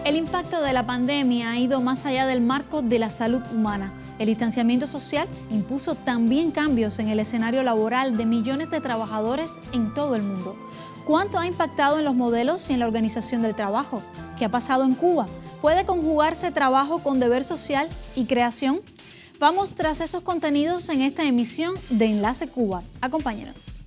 El impacto de la pandemia ha ido más allá del marco de la salud humana. El distanciamiento social impuso también cambios en el escenario laboral de millones de trabajadores en todo el mundo. ¿Cuánto ha impactado en los modelos y en la organización del trabajo? ¿Qué ha pasado en Cuba? ¿Puede conjugarse trabajo con deber social y creación? Vamos tras esos contenidos en esta emisión de Enlace Cuba. Acompáñenos.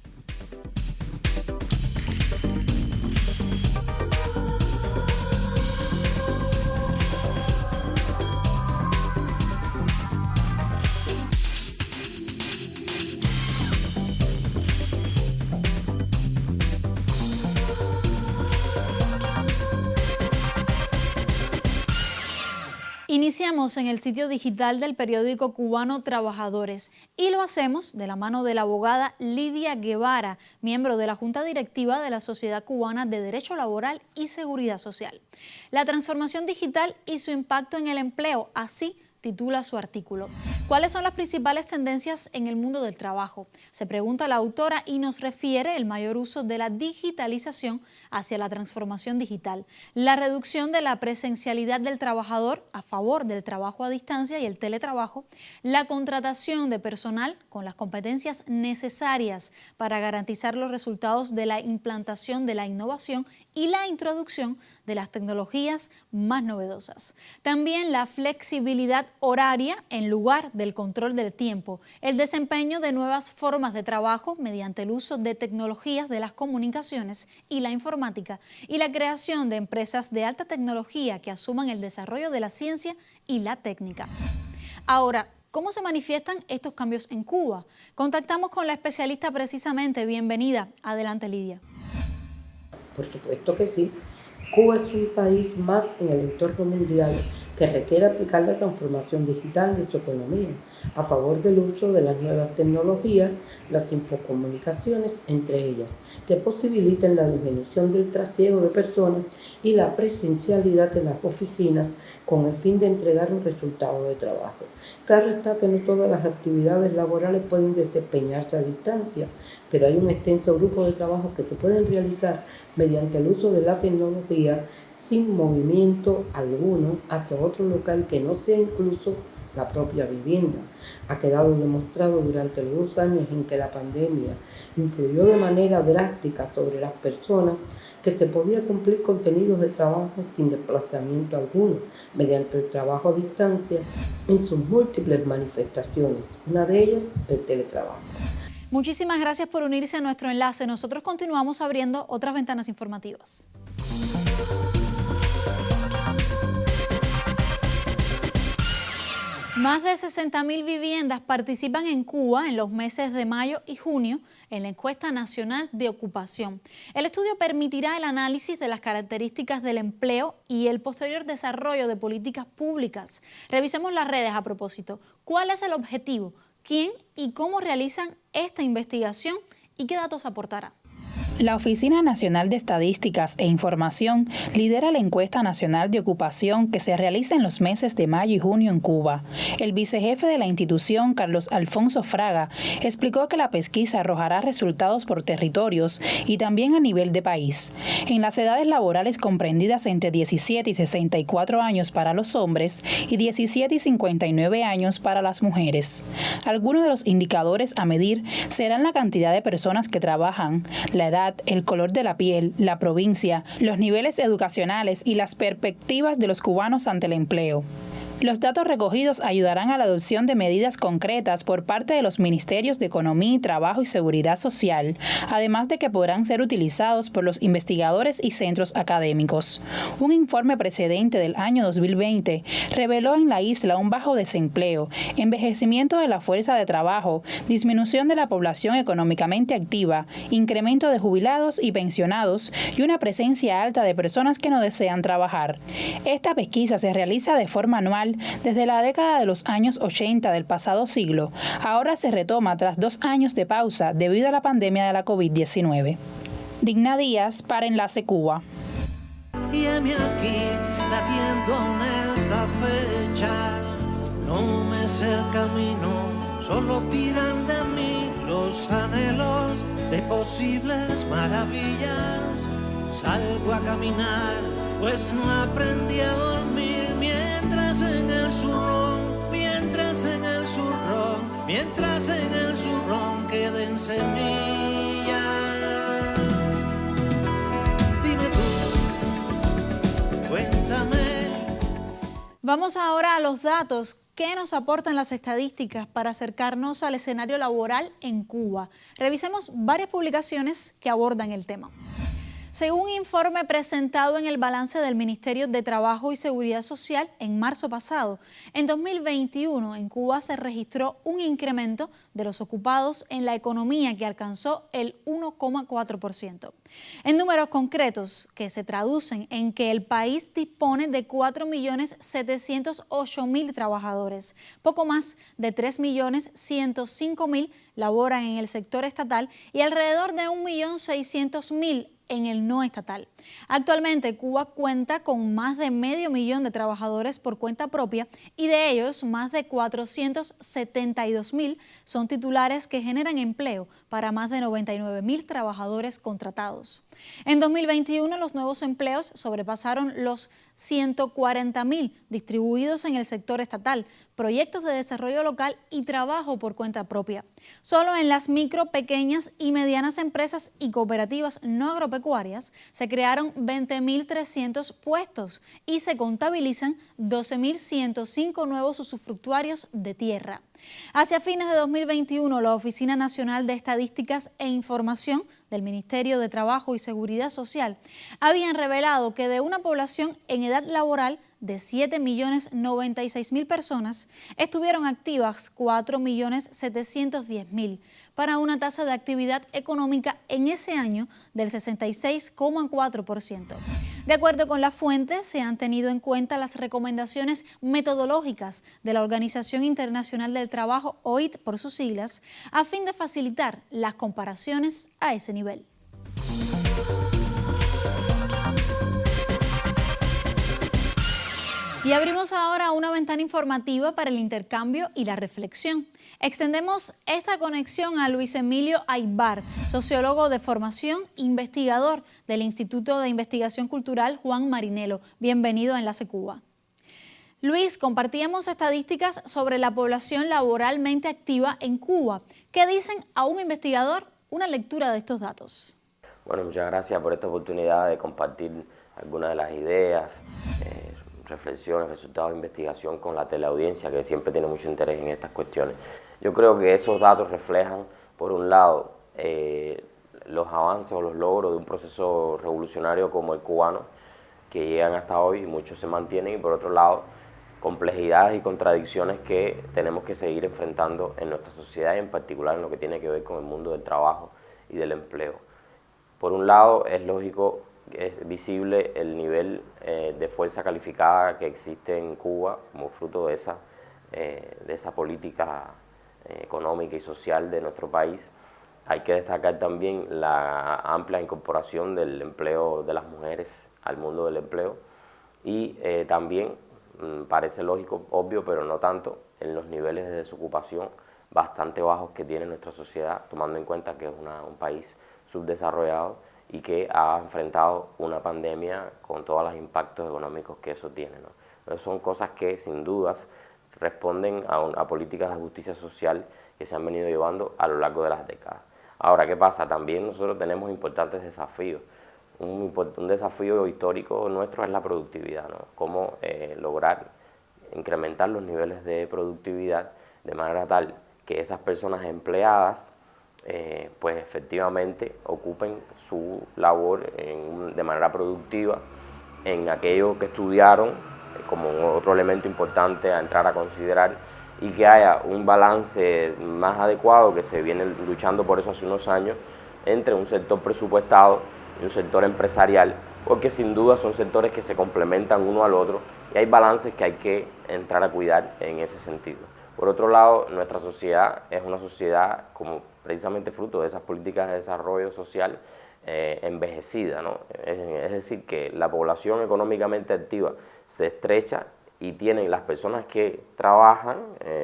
Iniciamos en el sitio digital del periódico cubano Trabajadores y lo hacemos de la mano de la abogada Lidia Guevara, miembro de la Junta Directiva de la Sociedad Cubana de Derecho Laboral y Seguridad Social. La transformación digital y su impacto en el empleo, así titula su artículo. ¿Cuáles son las principales tendencias en el mundo del trabajo? Se pregunta la autora y nos refiere el mayor uso de la digitalización hacia la transformación digital, la reducción de la presencialidad del trabajador a favor del trabajo a distancia y el teletrabajo, la contratación de personal con las competencias necesarias para garantizar los resultados de la implantación de la innovación y la introducción de las tecnologías más novedosas. También la flexibilidad horaria en lugar del control del tiempo, el desempeño de nuevas formas de trabajo mediante el uso de tecnologías de las comunicaciones y la informática y la creación de empresas de alta tecnología que asuman el desarrollo de la ciencia y la técnica. Ahora, ¿cómo se manifiestan estos cambios en Cuba? Contactamos con la especialista precisamente. Bienvenida. Adelante, Lidia. Por supuesto que sí. Cuba es un país más en el entorno mundial que requiere aplicar la transformación digital de su economía a favor del uso de las nuevas tecnologías, las infocomunicaciones, entre ellas, que posibiliten la disminución del trasiego de personas y la presencialidad en las oficinas con el fin de entregar un resultado de trabajo. Claro está que no todas las actividades laborales pueden desempeñarse a distancia, pero hay un extenso grupo de trabajos que se pueden realizar mediante el uso de la tecnología sin movimiento alguno hacia otro local que no sea incluso la propia vivienda. Ha quedado demostrado durante los 2 años en que la pandemia influyó de manera drástica sobre las personas que se podía cumplir contenidos de trabajo sin desplazamiento alguno, mediante el trabajo a distancia en sus múltiples manifestaciones, una de ellas el teletrabajo. Muchísimas gracias por unirse a nuestro enlace. Nosotros continuamos abriendo otras ventanas informativas. Más de 60.000 viviendas participan en Cuba en los meses de mayo y junio en la encuesta nacional de ocupación. El estudio permitirá el análisis de las características del empleo y el posterior desarrollo de políticas públicas. Revisemos las redes a propósito. ¿Cuál es el objetivo? ¿Quién y cómo realizan esta investigación y qué datos aportará? La Oficina Nacional de Estadísticas e Información lidera la encuesta nacional de ocupación que se realiza en los meses de mayo y junio en Cuba. El vicejefe de la institución, Carlos Alfonso Fraga, explicó que la pesquisa arrojará resultados por territorios y también a nivel de país. En las edades laborales comprendidas entre 17 y 64 años para los hombres y 17 y 59 años para las mujeres. Algunos de los indicadores a medir serán la cantidad de personas que trabajan, la edad, el color de la piel, la provincia, los niveles educacionales y las perspectivas de los cubanos ante el empleo. Los datos recogidos ayudarán a la adopción de medidas concretas por parte de los Ministerios de Economía, Trabajo y Seguridad Social, además de que podrán ser utilizados por los investigadores y centros académicos. Un informe precedente del año 2020 reveló en la isla un bajo desempleo, envejecimiento de la fuerza de trabajo, disminución de la población económicamente activa, incremento de jubilados y pensionados y una presencia alta de personas que no desean trabajar. Esta pesquisa se realiza de forma anual desde la década de los años 80 del pasado siglo. Ahora se retoma tras 2 años de pausa debido a la pandemia de la COVID-19. Digna Díaz para Enlace Cuba. Y heme aquí latiendo en esta fecha, no me sé el camino, solo tiran de mí los anhelos de posibles maravillas. Salgo a caminar, pues no aprendí a dormir, mientras en el zurrón, mientras en el zurrón queden semillas. Dime tú, cuéntame. Vamos ahora a los datos. ¿Qué nos aportan las estadísticas para acercarnos al escenario laboral en Cuba? Revisemos varias publicaciones que abordan el tema. Según un informe presentado en el balance del Ministerio de Trabajo y Seguridad Social en marzo pasado, en 2021 en Cuba se registró un incremento de los ocupados en la economía que alcanzó el 1,4%. En números concretos que se traducen en que el país dispone de 4.708.000 trabajadores, poco más de 3.105.000 laboran en el sector estatal y alrededor de 1.600.000 en el no estatal. Actualmente Cuba cuenta con más de 500.000 de trabajadores por cuenta propia y de ellos más de 472.000 son titulares que generan empleo para más de 99.000 trabajadores contratados. En 2021 los nuevos empleos sobrepasaron los 140.000 distribuidos en el sector estatal, proyectos de desarrollo local y trabajo por cuenta propia. Solo en las micro, pequeñas y medianas empresas y cooperativas no agropecuarias se crearon 20.300 puestos y se contabilizan 12.105 nuevos usufructuarios de tierra. Hacia fines de 2021, la Oficina Nacional de Estadísticas e Información del Ministerio de Trabajo y Seguridad Social habían revelado que de una población en edad laboral de 7.096.000 personas, estuvieron activas 4.710.000, para una tasa de actividad económica en ese año del 66,4%. De acuerdo con la fuente, se han tenido en cuenta las recomendaciones metodológicas de la Organización Internacional del Trabajo, OIT por sus siglas, a fin de facilitar las comparaciones a ese nivel. Y abrimos ahora una ventana informativa para el intercambio y la reflexión. Extendemos esta conexión a Luis Emilio Aybar, sociólogo de formación, investigador del Instituto de Investigación Cultural Juan Marinelo. Bienvenido a Enlace Cuba. Luis, compartíamos estadísticas sobre la población laboralmente activa en Cuba. ¿Qué dicen a un investigador? Una lectura de estos datos. Bueno, muchas gracias por esta oportunidad de compartir algunas de las ideas, reflexiones, resultados de investigación con la teleaudiencia, que siempre tiene mucho interés en estas cuestiones. Yo creo que esos datos reflejan, por un lado, los avances o los logros de un proceso revolucionario como el cubano, que llegan hasta hoy y muchos se mantienen, y por otro lado, complejidades y contradicciones que tenemos que seguir enfrentando en nuestra sociedad y en particular en lo que tiene que ver con el mundo del trabajo y del empleo. Por un lado, es lógico, es visible el nivel de fuerza calificada que existe en Cuba como fruto de esa política económica y social de nuestro país. Hay que destacar también la amplia incorporación del empleo de las mujeres al mundo del empleo y también parece lógico, obvio, pero no tanto, en los niveles de desocupación bastante bajos que tiene nuestra sociedad, tomando en cuenta que es un país subdesarrollado y que ha enfrentado una pandemia con todos los impactos económicos que eso tiene, ¿no? Entonces son cosas que sin dudas responden a políticas de justicia social que se han venido llevando a lo largo de las décadas. Ahora, ¿qué pasa? También nosotros tenemos importantes desafíos. Un desafío histórico nuestro es la productividad, ¿no? Cómo lograr incrementar los niveles de productividad de manera tal que esas personas empleadas pues efectivamente ocupen su labor de manera productiva en aquello que estudiaron, como otro elemento importante a entrar a considerar, y que haya un balance más adecuado, que se viene luchando por eso hace unos años, entre un sector presupuestado y un sector empresarial, porque sin duda son sectores que se complementan uno al otro y hay balances que hay que entrar a cuidar en ese sentido. Por otro lado, nuestra sociedad es una sociedad como precisamente fruto de esas políticas de desarrollo social envejecida, ¿no? Es decir, que la población económicamente activa se estrecha y tienen las personas que trabajan,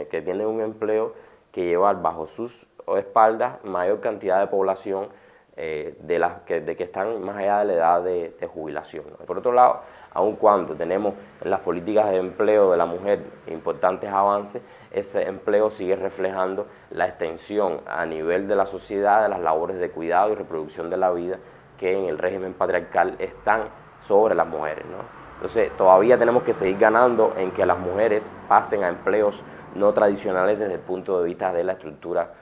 que tienen un empleo, que llevar bajo sus espaldas mayor cantidad de población de que están más allá de la edad de jubilación, ¿no? Por otro lado, aun cuando tenemos en las políticas de empleo de la mujer importantes avances, ese empleo sigue reflejando la extensión a nivel de la sociedad de las labores de cuidado y reproducción de la vida que en el régimen patriarcal están sobre las mujeres, ¿no? Entonces todavía tenemos que seguir ganando en que las mujeres pasen a empleos no tradicionales desde el punto de vista de la estructura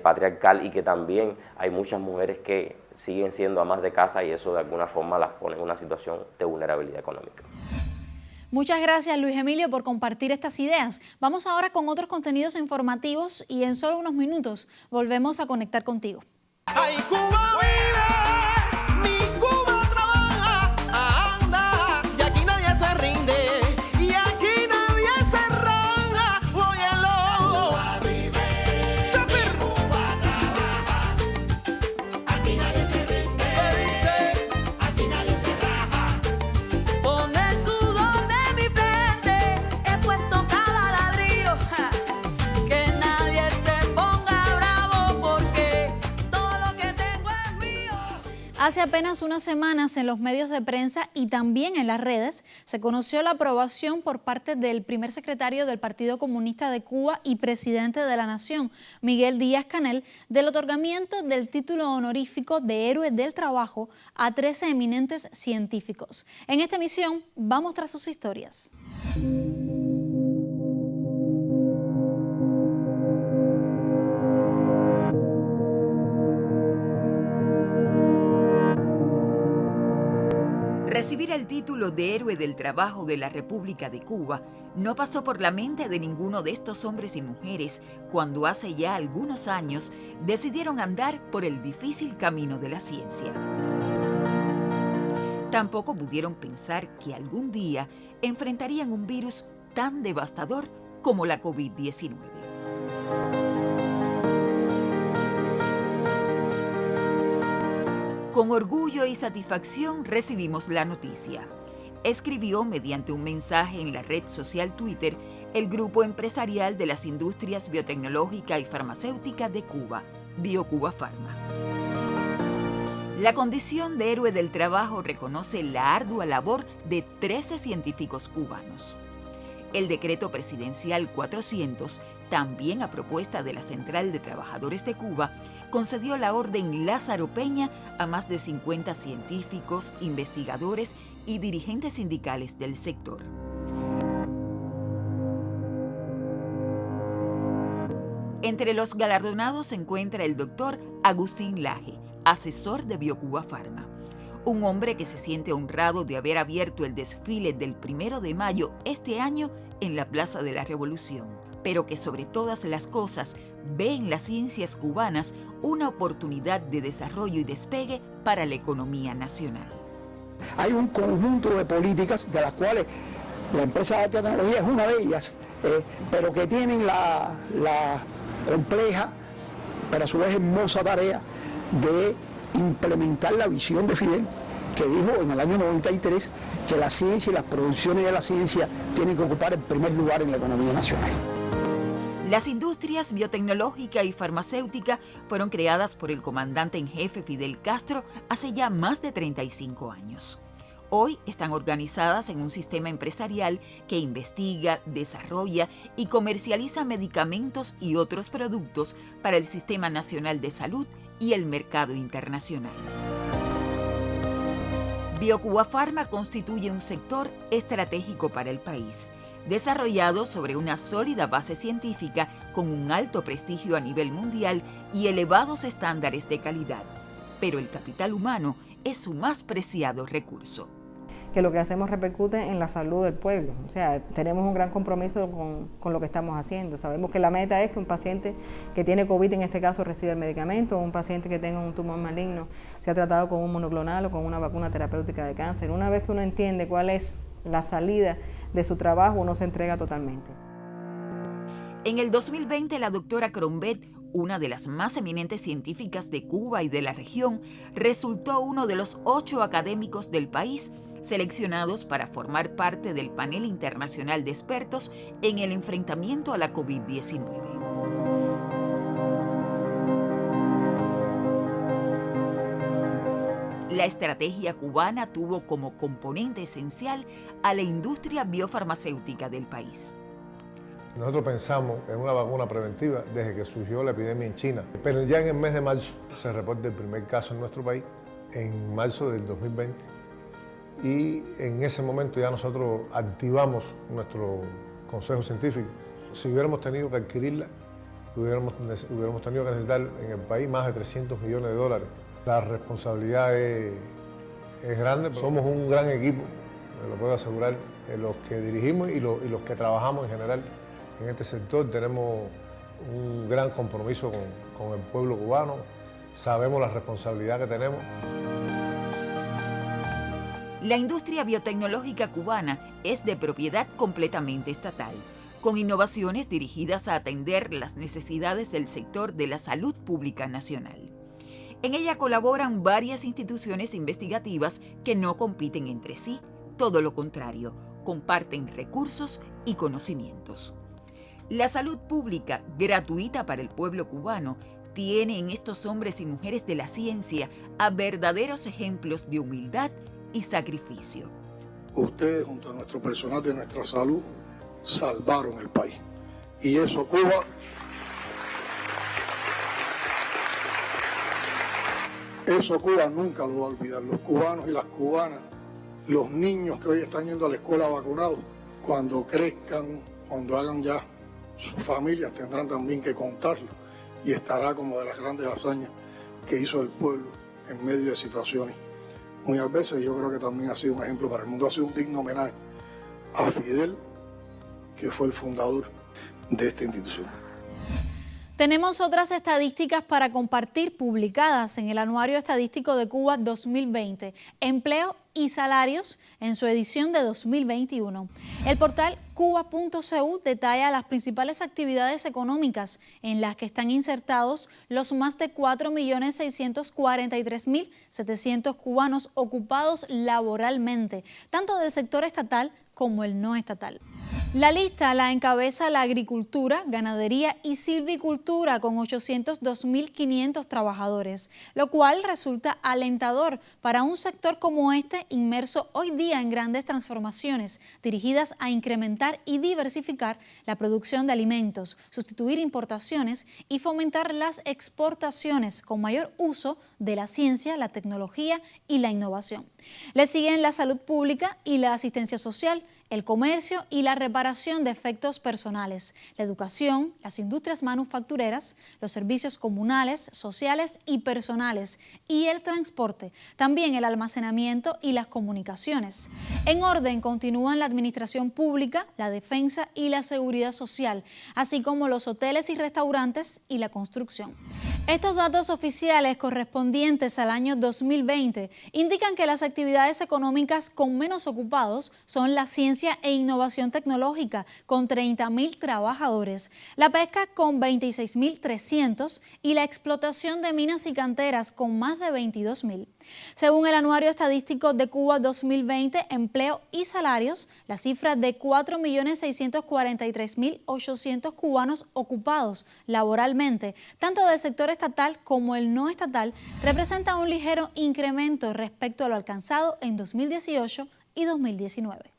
patriarcal, y que también hay muchas mujeres que siguen siendo amas de casa y eso de alguna forma las pone en una situación de vulnerabilidad económica. Muchas gracias, Luis Emilio, por compartir estas ideas. Vamos ahora con otros contenidos informativos y en solo unos minutos volvemos a conectar contigo. ¡Ay, Cuba vive! ¡Mi Cuba trabaja! ¡Anda! Y aquí nadie se rinde. Y aquí nadie se raja. ¡Óyelo! ¡Cuba vive! ¡Cuba trabaja! Aquí nadie se rinde. ¿Qué dice? Aquí nadie se raja. Con el sudor de mi frente he puesto cada ladrillo. Que nadie se ponga bravo porque todo lo que tengo es mío. Hace apenas unas semanas en los medios de prensa y también en las redes se conoció la aprobación por parte del primer secretario del Partido Comunista de Cuba y presidente de la Nación, Miguel Díaz-Canel, del otorgamiento del título honorífico de Héroe del Trabajo a 13 eminentes científicos. En esta emisión vamos tras sus historias. Recibir el título de Héroe del Trabajo de la República de Cuba no pasó por la mente de ninguno de estos hombres y mujeres cuando hace ya algunos años decidieron andar por el difícil camino de la ciencia. Tampoco pudieron pensar que algún día enfrentarían un virus tan devastador como la COVID-19. Con orgullo y satisfacción recibimos la noticia. Escribió mediante un mensaje en la red social Twitter el grupo empresarial de las industrias biotecnológica y farmacéutica de Cuba, BioCuba Pharma. La condición de Héroe del Trabajo reconoce la ardua labor de 13 científicos cubanos. El decreto presidencial 400, también a propuesta de la Central de Trabajadores de Cuba, concedió la Orden Lázaro Peña a más de 50 científicos, investigadores y dirigentes sindicales del sector. Entre los galardonados se encuentra el doctor Agustín Laje, asesor de BioCuba Pharma. Un hombre que se siente honrado de haber abierto el desfile del 1 de mayo este año en la Plaza de la Revolución, pero que sobre todas las cosas ve en las ciencias cubanas una oportunidad de desarrollo y despegue para la economía nacional. Hay un conjunto de políticas de las cuales la empresa de alta tecnología es una de ellas, pero que tienen la compleja, pero a su vez hermosa tarea de implementar la visión de Fidel, que dijo en el año 93 que la ciencia y las producciones de la ciencia tienen que ocupar el primer lugar en la economía nacional. Las industrias biotecnológica y farmacéutica fueron creadas por el comandante en jefe Fidel Castro hace ya más de 35 años. Hoy están organizadas en un sistema empresarial que investiga, desarrolla y comercializa medicamentos y otros productos para el Sistema Nacional de Salud y el mercado internacional. BioCuba Pharma constituye un sector estratégico para el país. desarrollado sobre una sólida base científica con un alto prestigio a nivel mundial y elevados estándares de calidad. Pero el capital humano es su más preciado recurso. Que lo que hacemos repercute en la salud del pueblo. O sea, tenemos un gran compromiso con lo que estamos haciendo. Sabemos que la meta es que un paciente que tiene COVID, en este caso, reciba el medicamento, o un paciente que tenga un tumor maligno sea tratado con un monoclonal o con una vacuna terapéutica de cáncer. Una vez que uno entiende cuál es la salida de su trabajo, uno se entrega totalmente. En el 2020, la doctora Crombet, una de las más eminentes científicas de Cuba y de la región, resultó uno de los 8 académicos del país seleccionados para formar parte del panel internacional de expertos en el enfrentamiento a la COVID-19. La estrategia cubana tuvo como componente esencial a la industria biofarmacéutica del país. Nosotros pensamos en una vacuna preventiva desde que surgió la epidemia en China, pero ya en el mes de marzo se reporta el primer caso en nuestro país, en marzo del 2020. Y en ese momento ya nosotros activamos nuestro consejo científico. Si hubiéramos tenido que adquirirla, hubiéramos tenido que necesitar en el país más de 300 millones de dólares. La responsabilidad es grande, somos un gran equipo, lo puedo asegurar, los que dirigimos y los que trabajamos en general en este sector. Tenemos un gran compromiso con el pueblo cubano, sabemos la responsabilidad que tenemos. La industria biotecnológica cubana es de propiedad completamente estatal, con innovaciones dirigidas a atender las necesidades del sector de la salud pública nacional. En ella colaboran varias instituciones investigativas que no compiten entre sí, todo lo contrario, comparten recursos y conocimientos. La salud pública, gratuita para el pueblo cubano, tiene en estos hombres y mujeres de la ciencia a verdaderos ejemplos de humildad y sacrificio. Ustedes, junto a nuestro personal de nuestra salud, salvaron el país. Y eso Cuba nunca lo va a olvidar. Los cubanos y las cubanas, los niños que hoy están yendo a la escuela vacunados, cuando crezcan, cuando hagan ya sus familias, tendrán también que contarlo. Y estará como de las grandes hazañas que hizo el pueblo en medio de situaciones muy adversas. Yo creo que también ha sido un ejemplo para el mundo. Ha sido un digno homenaje a Fidel, que fue el fundador de esta institución. Tenemos otras estadísticas para compartir publicadas en el Anuario Estadístico de Cuba 2020, Empleo y Salarios, en su edición de 2021. El portal cuba.cu detalla las principales actividades económicas en las que están insertados los más de 4.643.700 cubanos ocupados laboralmente, tanto del sector estatal como el no estatal. La lista la encabeza la agricultura, ganadería y silvicultura con 802.500 trabajadores, lo cual resulta alentador para un sector como este inmerso hoy día en grandes transformaciones dirigidas a incrementar y diversificar la producción de alimentos, sustituir importaciones y fomentar las exportaciones con mayor uso de la ciencia, la tecnología y la innovación. Le siguen la salud pública y la asistencia social, el comercio y la reparación de efectos personales, la educación, las industrias manufactureras, los servicios comunales, sociales y personales y el transporte, también el almacenamiento y las comunicaciones. En orden continúan la administración pública, la defensa y la seguridad social, así como los hoteles y restaurantes y la construcción. Estos datos oficiales correspondientes al año 2020 indican que las actividades económicas con menos ocupados son la ciencia e innovación tecnológica con 30.000 trabajadores, la pesca con 26.300 y la explotación de minas y canteras con más de 22.000. Según el Anuario Estadístico de Cuba 2020, Empleo y Salarios, la cifra de 4.643.800 cubanos ocupados laboralmente, tanto del sector estatal como el no estatal, representa un ligero incremento respecto a lo alcanzado en 2018 y 2019.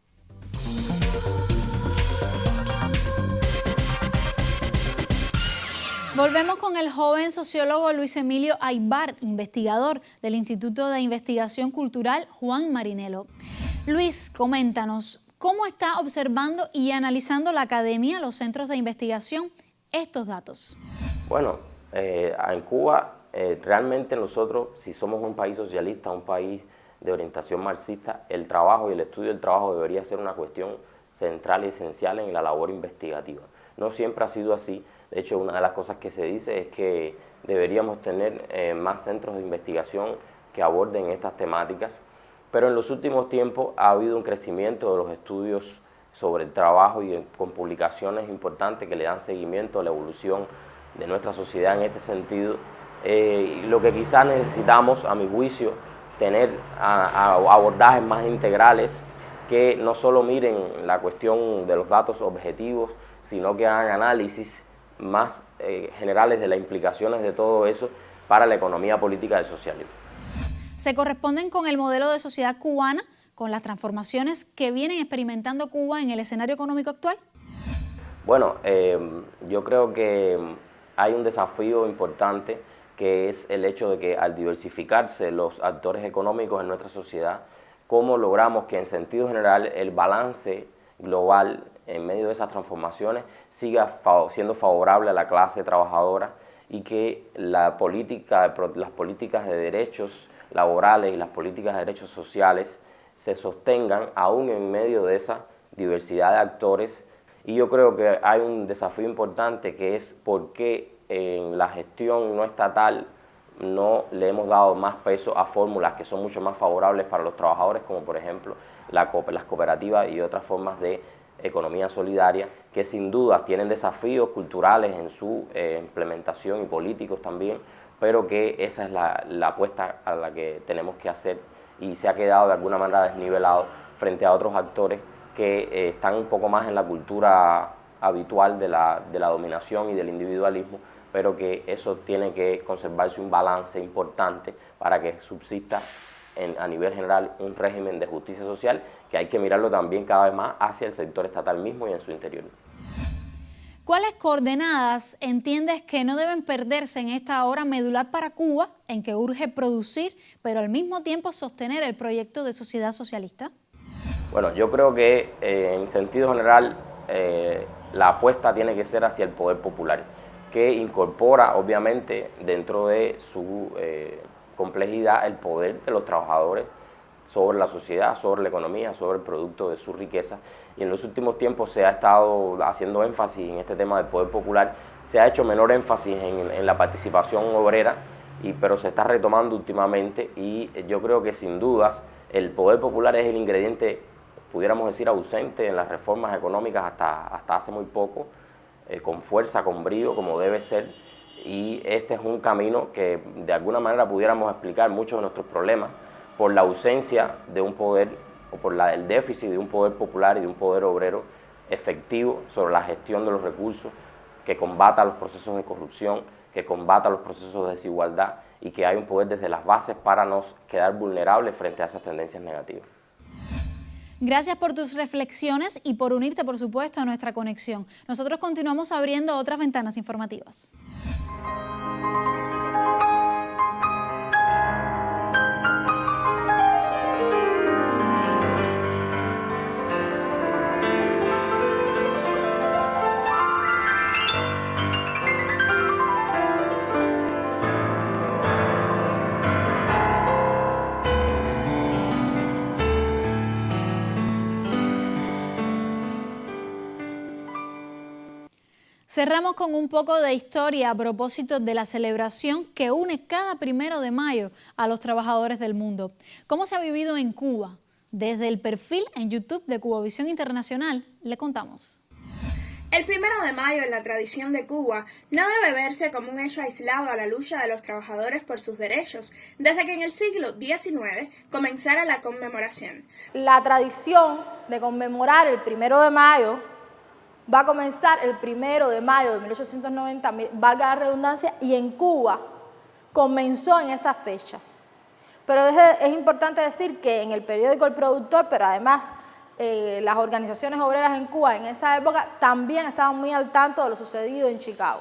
Volvemos con el joven sociólogo Luis Emilio Aybar, investigador del Instituto de Investigación Cultural Juan Marinelo. Luis, coméntanos, ¿Cómo está observando y analizando la academia, los centros de investigación, estos datos? Bueno, en Cuba realmente nosotros, si somos un país socialista, un país de orientación marxista, el trabajo y el estudio del trabajo debería ser una cuestión central y esencial en la labor investigativa. No siempre ha sido así. De hecho, una de las cosas que se dice es que deberíamos tener más centros de investigación que aborden estas temáticas, pero en los últimos tiempos ha habido un crecimiento de los estudios sobre el trabajo y con publicaciones importantes que le dan seguimiento a la evolución de nuestra sociedad en este sentido. Lo que quizás necesitamos, a mi juicio, tener abordajes más integrales que no solo miren la cuestión de los datos objetivos, sino que hagan análisis más generales de las implicaciones de todo eso para la economía política del socialismo. ¿Se corresponden con el modelo de sociedad cubana, con las transformaciones que vienen experimentando Cuba en el escenario económico actual? Bueno, yo creo que hay un desafío importante, que es el hecho de que al diversificarse los actores económicos en nuestra sociedad, cómo logramos que en sentido general el balance global en medio de esas transformaciones siga siendo favorable a la clase trabajadora y que las políticas de derechos laborales y las políticas de derechos sociales se sostengan aún en medio de esa diversidad de actores. Y yo creo que hay un desafío importante, que es por qué en la gestión no estatal no le hemos dado más peso a fórmulas que son mucho más favorables para los trabajadores, como por ejemplo las cooperativas y otras formas de economía solidaria, que sin duda tienen desafíos culturales en su implementación y políticos también, pero que esa es la apuesta a la que tenemos que hacer, y se ha quedado de alguna manera desnivelado frente a otros actores que están un poco más en la cultura habitual de la dominación y del individualismo, pero que eso tiene que conservarse un balance importante para que subsista a nivel general un régimen de justicia social, que hay que mirarlo también cada vez más hacia el sector estatal mismo y en su interior. ¿Cuáles coordenadas entiendes que no deben perderse en esta hora medular para Cuba, en que urge producir, pero al mismo tiempo sostener el proyecto de sociedad socialista? Bueno, yo creo que en sentido general la apuesta tiene que ser hacia el poder popular, que incorpora obviamente dentro de su complejidad el poder de los trabajadores sobre la sociedad, sobre la economía, sobre el producto de su riqueza. Y en los últimos tiempos se ha estado haciendo énfasis en este tema del poder popular, se ha hecho menor énfasis en la participación obrera, pero se está retomando últimamente, y yo creo que sin dudas el poder popular es el ingrediente, pudiéramos decir, ausente en las reformas económicas hasta hace muy poco, con fuerza, con brío, como debe ser, y este es un camino que de alguna manera pudiéramos explicar muchos de nuestros problemas por la ausencia de un poder, o por el déficit de un poder popular y de un poder obrero efectivo sobre la gestión de los recursos, que combata los procesos de corrupción, que combata los procesos de desigualdad, y que hay un poder desde las bases para no quedar vulnerables frente a esas tendencias negativas. Gracias por tus reflexiones y por unirte, por supuesto, a nuestra conexión. Nosotros continuamos abriendo otras ventanas informativas. Cerramos con un poco de historia a propósito de la celebración que une cada 1 de mayo a los trabajadores del mundo. ¿Cómo se ha vivido en Cuba? Desde el perfil en YouTube de Cubavisión Internacional le contamos. El 1 de mayo en la tradición de Cuba no debe verse como un hecho aislado a la lucha de los trabajadores por sus derechos, desde que en el siglo XIX comenzara la conmemoración. La tradición de conmemorar el 1 de mayo va a comenzar el 1 de mayo de 1890, valga la redundancia, y en Cuba comenzó en esa fecha. Pero es importante decir que en el periódico El Productor, pero además las organizaciones obreras en Cuba en esa época también estaban muy al tanto de lo sucedido en Chicago.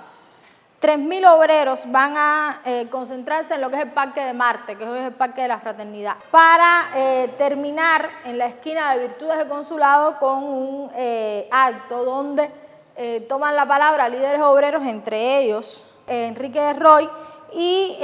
3.000 obreros van a concentrarse en lo que es el Parque de Marte, que es el Parque de la Fraternidad, para terminar en la esquina de Virtudes del Consulado con un acto donde toman la palabra líderes obreros, entre ellos Enrique de Roy, y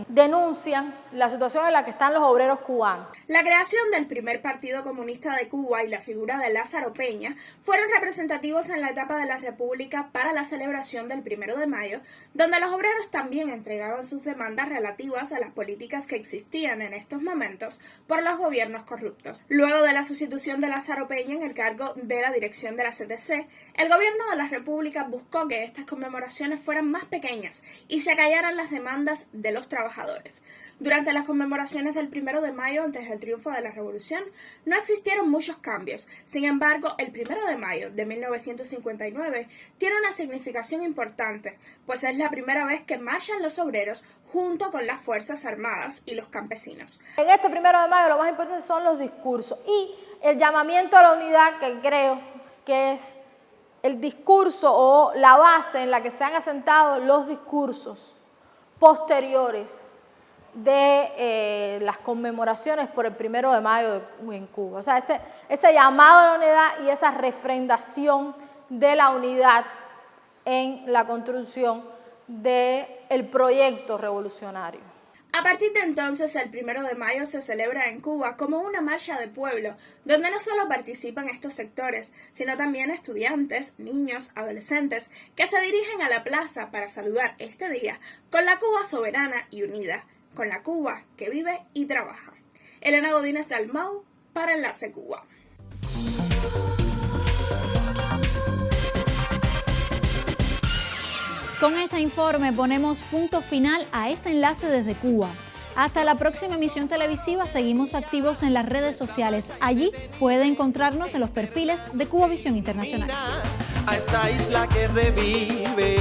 denuncian la situación en la que están los obreros cubanos. La creación del primer Partido Comunista de Cuba y la figura de Lázaro Peña fueron representativos en la etapa de la República para la celebración del 1 de mayo, donde los obreros también entregaban sus demandas relativas a las políticas que existían en estos momentos por los gobiernos corruptos. Luego de la sustitución de Lázaro Peña en el cargo de la dirección de la CTC, el gobierno de la República buscó que estas conmemoraciones fueran más pequeñas y se acallaran las demandas de los trabajadores. Durante las conmemoraciones del 1 de mayo, antes del triunfo de la Revolución, no existieron muchos cambios. Sin embargo, el 1 de mayo de 1959 tiene una significación importante, pues es la primera vez que marchan los obreros junto con las Fuerzas Armadas y los campesinos. En este 1 de mayo lo más importante son los discursos y el llamamiento a la unidad, que creo que es el discurso o la base en la que se han asentado los discursos posteriores de las conmemoraciones por el 1 de mayo en Cuba. O sea, ese llamado a la unidad y esa refrendación de la unidad en la construcción del proyecto revolucionario. A partir de entonces, el 1 de mayo se celebra en Cuba como una marcha de pueblo, donde no solo participan estos sectores, sino también estudiantes, niños, adolescentes, que se dirigen a la plaza para saludar este día con la Cuba soberana y unida, con la Cuba que vive y trabaja. Elena Godínez Dalmau para Enlace Cuba. Con este informe ponemos punto final a este enlace desde Cuba. Hasta la próxima emisión televisiva, seguimos activos en las redes sociales. Allí puede encontrarnos en los perfiles de Cubavisión Internacional. A esta isla que revive